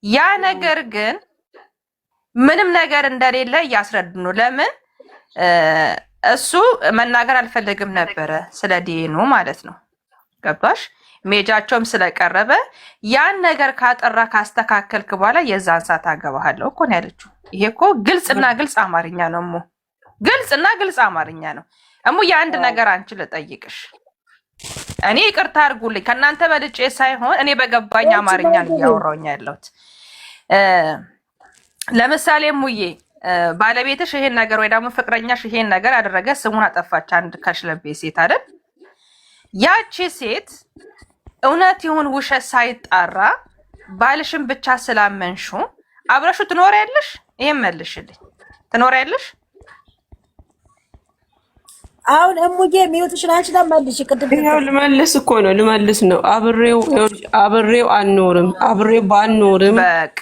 ያ ነገር ግን ምንም ነገር እንደሌለ እያስረዱ ነው። ለምን እሱ መናገር አልፈለግም ነበረ ስለ ዲኑ ማለት ነው። ገባሽ? ሜጃቸውም ስለቀረበ ያን ነገር ካጠራ ካስተካከልክ በኋላ የዛን ሰዓት አገባሃለሁ እኮ ነው ያለችው። ይሄ እኮ ግልጽና ግልጽ አማርኛ ነው እሙ፣ ግልጽና ግልጽ አማርኛ ነው እሙ። የአንድ ነገር አንቺ ልጠይቅሽ፣ እኔ ይቅርታ አድርጉልኝ ከእናንተ በልጬ ሳይሆን እኔ በገባኝ አማርኛ ነው እያወራሁኝ ያለሁት። ለምሳሌ ሙዬ ባለቤትሽ ይሄን ነገር ወይ ደግሞ ፍቅረኛሽ ይሄን ነገር ያደረገ ስሙን አጠፋች፣ አንድ ከሽለቤ ሴት አይደል? ያቺ ሴት እውነት ይሁን ውሸት ሳይጣራ ባልሽን ብቻ ስላመንሹ አብረሹ ትኖሪያለሽ? ይሄን መልሽልኝ። ትኖሪያለሽ? አሁን እሙዬ ሚውትሽን አንቺ ለማልሽ ቅድም ይሄው ልመልስ እኮ ነው ልመልስ ነው። አብሬው አንኖርም። አብሬው ባንኖርም በቃ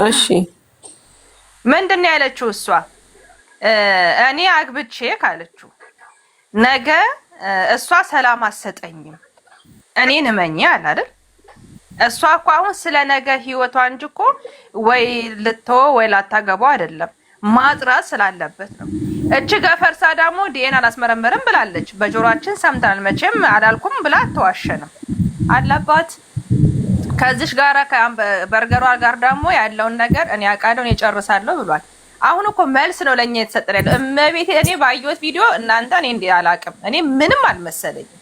እሺ ምንድን ነው ያለችው እሷ? እኔ አግብቼ ካለችው ነገ እሷ ሰላም አሰጠኝም እኔን እመኚ አለ አይደል? እሷ እኮ አሁን ስለ ነገ ህይወቷ እንጂ እኮ ወይ ልትወ ወይ ላታገባው አይደለም፣ ማጥራት ስላለበት ነው። እቺ ገፈርሳ ደግሞ ዲኤን አላስመረመርም ብላለች። በጆሮአችን ሰምተናል። መቼም አላልኩም ብላ አትዋሸንም አለባት። ከዚሽ ጋራ በርገሯ ጋር ደግሞ ያለውን ነገር እኔ አውቃለሁ እኔ እጨርሳለሁ ብሏል። አሁን እኮ መልስ ነው ለኛ የተሰጠን ያለው። እመቤቴ እኔ ባየሁት ቪዲዮ እናንተ እኔ እንዴ አላውቅም፣ እኔ ምንም አልመሰለኝም።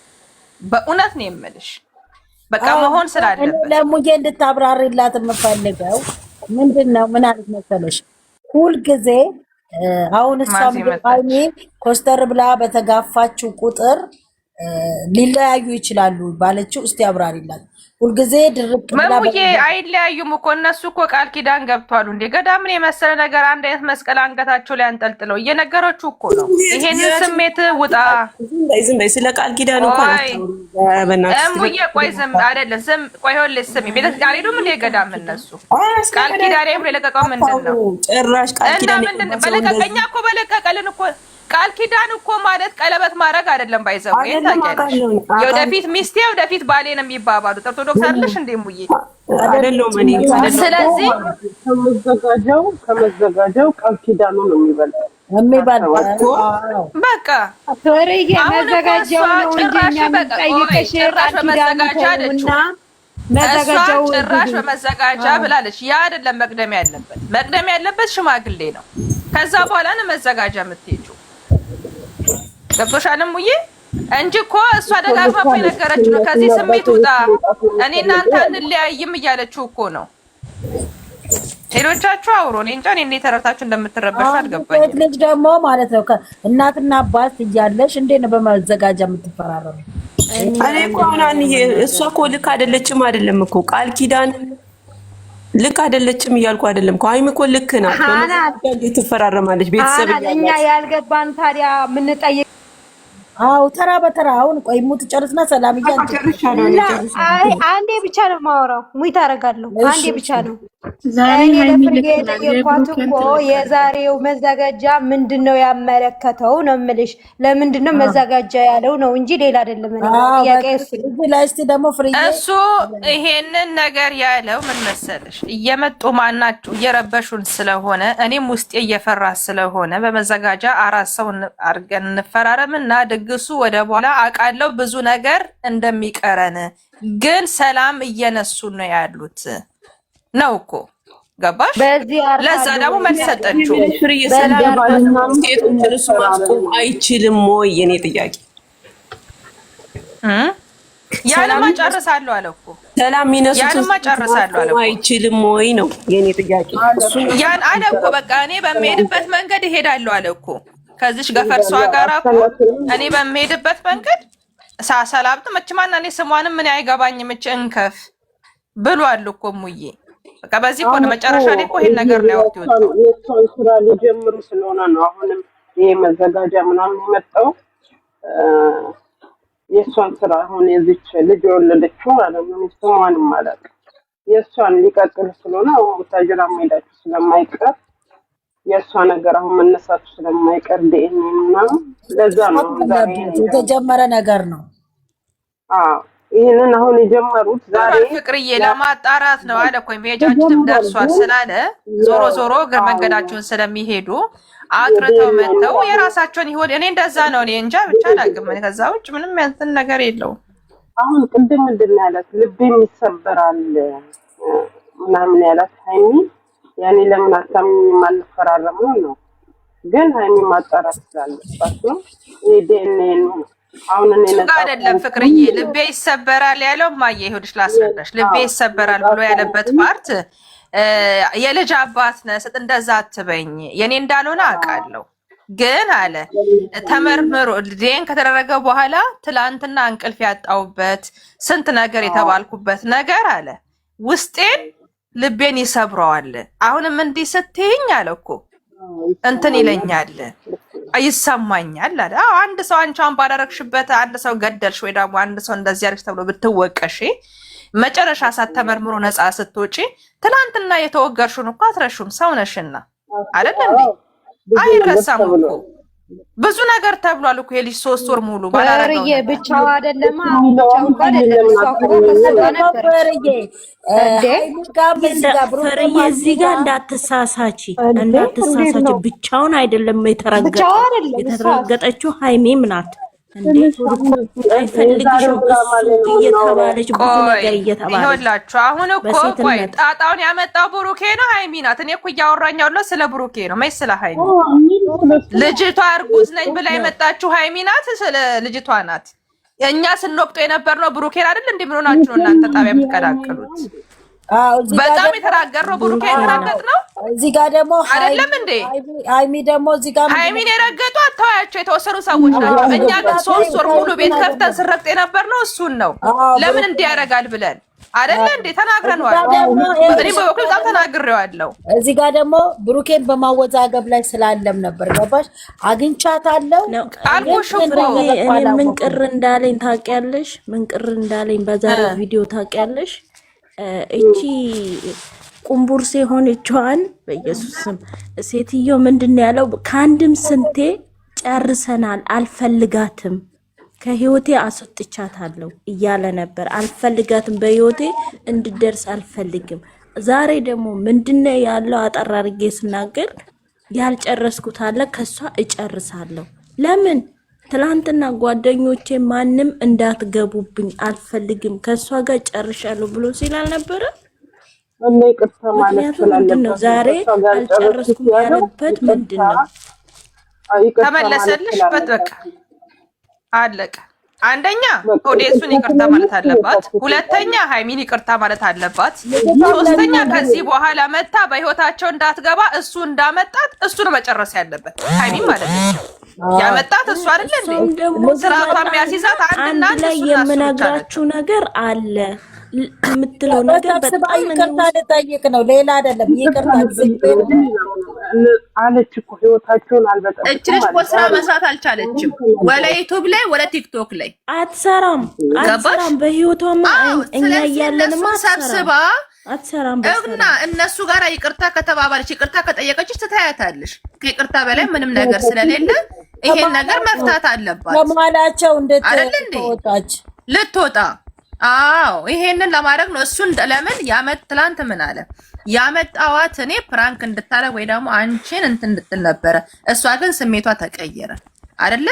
በእውነት ነው የምልሽ። በቃ መሆን ስላለበት ለሙዬ እንድታብራሪላት የምፈልገው ምንድነው ምን አለት መሰለሽ፣ ሁልጊዜ አሁን እሷም ሀይሚ ኮስተር ብላ በተጋፋችው ቁጥር ሊለያዩ ይችላሉ ባለችው እስቲ አብራሪላት። ሁልጊዜ ድርቅ ብላ መሙዬ አይለያዩም እኮ እነሱ እኮ ቃል ኪዳን ገብቷሉ። እንዴ ገዳምን የመሰለ ነገር አንድ አይነት መስቀል አንገታቸው ላይ አንጠልጥለው እየነገረችው እኮ ነው። ይሄንን ስሜት ውጣ። ዝም በይ። ስለ ቃል ኪዳን እንኳን እሙዬ ቆይ ዝም አይደለም ዝም ቆይ ሆልስ ስሚ ቤተክርስቲያን ሄዱም እንደ ገዳም እነሱ ቃል ኪዳን ብሎ የለቀቀው ምንድን ነው? ጭራሽ ቃል ኪዳን በለቀቀኛ እኮ በለቀቀልን እኮ ቃል ኪዳን እኮ ማለት ቀለበት ማድረግ አይደለም። ባይዘው ታውቂያለሽ፣ የወደፊት ሚስቴ ወደፊት ባሌ ነው የሚባባሉት። ኦርቶዶክስ አይደለሽ እንዴ ሙዬ? አይደለም እኔ ስለዚህ ከመዘጋጀው ቃል ኪዳኑ ነው የሚበልጠው በቃ ቶሪዬ መዘጋጀው ነው እንጂ የሚጠይቅሽ ቃል ኪዳኑ ነውና መዘጋጀው ጭራሽ በመዘጋጃ ብላለች። ያ አይደለም መቅደም ያለበት ሽማግሌ ነው። ከዛ በኋላ ነው መዘጋጃ የምትሄጂው። ገብቶሻል ሙዬ? እንጂ እኮ እሷ ደጋግማ እኮ የነገረችው ነው። ከዚህ ስሜት ውጣ፣ እኔ እናንተ እንለያይም እያለችው እኮ ነው። ሌሎቻችሁ አውሮ እኔ እንጃ እኔ ተረታችሁ እንደምትረበሹ አልገባኝም። ልጅ ደግሞ ማለት ነው እናትና አባት እያለሽ እንዴት ነው በመዘጋጃ የምትፈራረሙ? እኔ እኮ አሁን እሷ እኮ ልክ አይደለችም። አይደለም እኮ ቃል ኪዳን ልክ አይደለችም እያልኩ አይደለም እኮ ሀይሚ እኮ ልክ ናት። እንዴት ትፈራረማለች? ቤተሰብ እኛ ያልገባን ታዲያ ምን ጠይቅ? አው ተራ በተራ አሁን ቆይ ሙት ጨርስና ሰላም አንዴ ብቻ ነው የማወራው። ሙይ ታረጋለሁ አንዴ ብቻ ነው። እኔ ለፍርጌ የጠየኳት እኮ የዛሬው መዘጋጃ ምንድነው ያመለከተው ነው የምልሽ። ለምንድነው መዘጋጃ ያለው ነው እንጂ ሌላ አይደለም። ጥያቄ እሱ ደግሞ ፍርዬ እሱ ይሄንን ነገር ያለው ምን መሰለሽ፣ እየመጡ ማናችሁ እየረበሹን ስለሆነ እኔም ውስጤ እየፈራ ስለሆነ በመዘጋጃ አራት ሰው አድርገን እንፈራረምና ድግሱ ወደ በኋላ አውቃለሁ ብዙ ነገር እንደሚቀረን ግን ሰላም እየነሱ ነው ያሉት ነው እኮ ገባሽ? ለዛ ደግሞ መልስ ሰጠችው። እሱ ማስቆም አይችልም ወይ? የኔ ጥያቄ ያለማ ጨርሳለሁ አለ እኮ ሰላም ሚነሱ ያለማ ጨርሳለሁ አለ አይችልም ወይ ነው የኔ ጥያቄ። ያን አለ እኮ በቃ እኔ በሚሄድበት መንገድ እሄዳለሁ አለ እኮ ከዚች ገፈርሷ ጋር እኮ እኔ በሚሄድበት መንገድ ሳሰላብት መችማና እኔ ስሟንም ምን አይገባኝም እች እንከፍ ብሏል እኮ ሙዬ። በቃ በዚህ እኮ ነው መጨረሻ ላይ እኮ ይሄን ነገር ነው ያወጣው። የእሷን ስራ ሊጀምሩ ስለሆነ ነው አሁንም ይሄ መዘጋጃ ምናምን የመጣው። የእሷን ስራ አሁን የዚች ልጅ የወለደችው ማለት ነው ስሟንም ማለት የእሷን ሊቀጥል ስለሆነ አሁን ወታጀራ ሄዳችሁ ስለማይቀር የእሷ ነገር አሁን መነሳቱ ስለማይቀር ዲኤንኤ ምናምን ለዛ ነው ዛሬ የተጀመረ ነገር ነው። ይሄንን አሁን የጀመሩት ዛሬ ፍቅርዬ ለማጣራት ነው አለ እኮ ሜጃችንም ደርሷል ስላለ ዞሮ ዞሮ እግረ መንገዳቸውን ስለሚሄዱ አጥርተው መተው የራሳቸውን ይሆን። እኔ እንደዛ ነው። እኔ እንጃ ብቻ አላውቅም። ከዛ ውጭ ምንም ያንተን ነገር የለውም። አሁን ቅድም ምንድን ነው ያላት? ልቤም ይሰበራል ምናምን ያላት ሃይሚ ያኔ ለምን አታምኚም አልፈራረምም ነው። ግን ሃይሚ ማጣራት ስላለባት ነው። ዲኤንኤ ነው አሁን እኔ ነጣ አይደለም ፍቅርዬ ልቤ ይሰበራል ያለው ማየ ይሁድሽ ላስረዳሽ። ልቤ ይሰበራል ብሎ ያለበት ፓርት የልጅ አባት ነህ እንደዛ አትበኝ የኔ እንዳልሆነ አውቃለሁ። ግን አለ ተመርምሮ ዲኤን ከተደረገ በኋላ ትላንትና እንቅልፍ ያጣውበት ስንት ነገር የተባልኩበት ነገር አለ ውስጤን ልቤን ይሰብረዋል። አሁንም እንዲህ ስትይኝ አለ እኮ እንትን ይለኛል ይሰማኛል አለ። አዎ አንድ ሰው አንቺን ባደረግሽበት አንድ ሰው ገደልሽ ወይ ደግሞ አንድ ሰው እንደዚህ ያርክሽ ተብሎ ብትወቀሽ መጨረሻ ሳትተመርምሮ ነፃ ስትወጪ ትናንትና የተወገርሽውን እኮ አትረሹም። ሰው ነሽና አይደል እንዴ? አይረሳም እኮ ብዙ ነገር ተብሏል እኮ የልጅ 3 ወር ሙሉ ባላረገው ብቻው አይደለም ብቻው አይደለም ፍርዬ እዚህ ጋር እንዳትሳሳቺ ብቻውን አይደለም የተረገጠችው ሃይሚም ናት እንዴ አይፈልግሽም እሱ እየተባለች ብዙ ነገር እየተባለ ይኸውላችሁ አሁን እኮ ቆይ ጣጣውን ያመጣው ብሩኬ ነው ሃይሚ ናት። እኔ እኮ እያወራኝ ያለው ስለ ብሩኬ ነው ማለት ስለ ሃይሚ ልጅቷ እርጉዝ ነኝ ብላ የመጣችው ሃይሚ ናት። ስለ ልጅቷ ናት። እኛ ስንወቅቶ የነበርነው ብሩኬን አይደል እንዴ? ምን ሆናችሁ ነው እናንተ ጣቢያ የምትቀዳቀሉት? በጣም የተራገረው ብሩኬ የተራገጥ ነው። እዚህ ጋር ደግሞ አይደለም እንዴ? ሃይሚ ደግሞ እዚህ ጋር ሃይሚን የረገጡ አታያቸው የተወሰኑ ሰዎች ናቸው። እኛ ግን 3 ወር ሙሉ ቤት ከፍተን ስረግጥ የነበርነው እሱን ነው። ለምን እንዲያረጋል ብለን አይደለ እንዴ ተናግረናል። እኔ በበኩሌ በጣም ተናግሬዋለሁ። እዚህ ጋር ደግሞ ብሩኬን በማወዛገብ ላይ ስላለም ነበር ገባሽ? አግኝቻታለሁ አልኩሽ እኮ እኔ ምን ቅር እንዳለኝ ታውቂያለሽ? ምን ቅር እንዳለኝ በዛሬ ቪዲዮ ታውቂያለሽ? እቺ ቁምቡርሴ ሆነችዋን በኢየሱስ ስም ሴትዮ ምንድነው ያለው? ከአንድም ስንቴ ጨርሰናል፣ አልፈልጋትም፣ ከህይወቴ አስወጥቻታለሁ እያለ ነበር። አልፈልጋትም፣ በህይወቴ እንድደርስ አልፈልግም። ዛሬ ደግሞ ምንድነው ያለው? አጠራርጌ ስናገር ያልጨረስኩት አለ ከሷ እጨርሳለሁ። ለምን ትላንትና ጓደኞቼ ማንም እንዳትገቡብኝ አልፈልግም ከሷ ጋር ጨርሻለሁ ብሎ ሲላል ነበር። እኔ ቅርታ ማለት ምንድነው ዛሬ አልጨረስኩም ያለበት ምንድነው? ተመለሰልሽ በቃ አለቀ። አንደኛ ኦዴሱን ይቅርታ ማለት አለባት። ሁለተኛ ሃይሚን ይቅርታ ማለት አለባት። ሶስተኛ ከዚህ በኋላ መታ በህይወታቸው እንዳትገባ እሱ እንዳመጣት እሱ ነው መጨረስ ያለበት። ሃይሚን ማለት ነው ያመጣት እሱ አይደል እንዴ? ስራቷ የሚያስይዛት አንድና ላይ የምነግራችሁ ነገር አለ የምትለው ነገር በጣም ይቅርታ ልጠይቅ ነው፣ ሌላ አይደለም። ይቅርታ አለች እኮ ህይወታቸውን አልበጠበጥም። እቺ ልጅ እኮ ስራ መስራት አልቻለችም። ወለ ዩቲዩብ ላይ ወለ ቲክቶክ ላይ አትሰራም። በህይወቷማ እኛ እያለንማ ሰብስባ አትሰራም። እና እነሱ ጋር ይቅርታ ከተባባለች ይቅርታ ከጠየቀችሽ ትታያታለሽ። ከይቅርታ በላይ ምንም ነገር ስለሌለ ይሄን ነገር መፍታት አለባት። ከማላቸው እንደተወጣች ልትወጣ አዎ ይሄንን ለማድረግ ነው። እሱን ለምን ያመት ትላንት ምን አለ ያመጣዋት እኔ ፕራንክ እንድታረግ ወይ ደግሞ አንቺን እንትን እንድትል ነበረ። እሷ ግን ስሜቷ ተቀየረ አይደለ?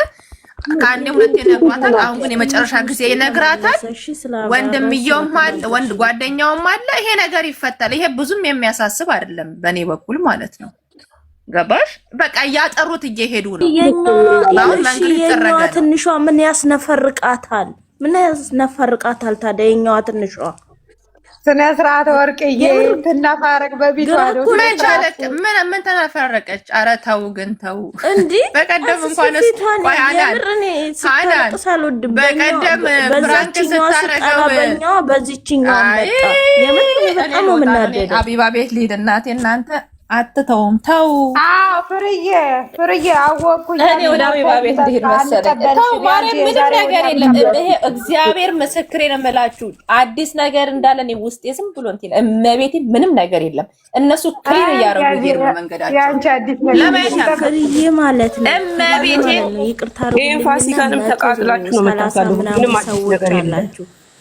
ከአንዴ ሁለቴ ነግሯታል። አሁን ግን የመጨረሻ ጊዜ ይነግራታል። ወንድምየውም አለ ወንድ ጓደኛውም አለ። ይሄ ነገር ይፈታል። ይሄ ብዙም የሚያሳስብ አይደለም በእኔ በኩል ማለት ነው። ገባሽ? በቃ እያጠሩት እየሄዱ ነው። አሁን መንገድ ይተረጋጋ። ትንሿ ምን ያስነፈርቃታል? ምን ያስነፈርቃታል ታዲያ? የኛዋ ትንሿ ስነ ስርዓት ወርቅዬ ትናፋረቅ በቢቷ ነው። ምን ተናፈረቀች? ኧረ ተው ግን ተው እንዴ! በቀደም እንኳን በቀደም ፍራንክ ስታረገው በዚህኛው መጣ። የምን በጣም ነው የምናደደው። አቢባ ቤት ልሂድ እናቴ እናንተ አትተውም ተው። አዎ ፍርዬ አወኩኝ። እኔ ወደ አቢባ ቤት ልሂድ መሰለኝ። ተው ማርያም ምንም ነገር የለም። ይሄ እግዚአብሔር ምስክሬ ነው የምላችሁ አዲስ ነገር እንዳለ እኔ ውስጤ ዝም ብሎ እንትን እመቤቴ ምንም ነገር የለም። እነሱ ክሊር እያደረጉ ይሄዱ መንገዳቸው ያንቺ አዲስ ነገር ፍርዬ ማለት ነው። እመቤቴ ይቅርታ አድርጉ። ፋሲካንም ተቃጥላችሁ ነው መታሰሉ ምንም አዲስ ነገር የለም።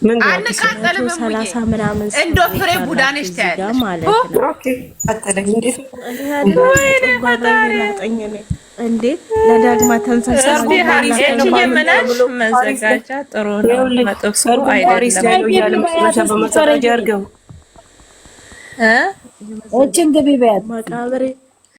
አንቃጠልም። 30 ምናምን እንዶ ፍሬ ቡዳነሽ ታያለሽ ማለት ነው። ኦኬ አጠለኝ እንዴ እንዴ ለዳግማ ተንፈሳ የምናሽ መዘጋጃ ጥሩ ነው። መጥፎ አይደለም። በመሰረጃ አድርገው እችን ግቢ በያት መቃብሬ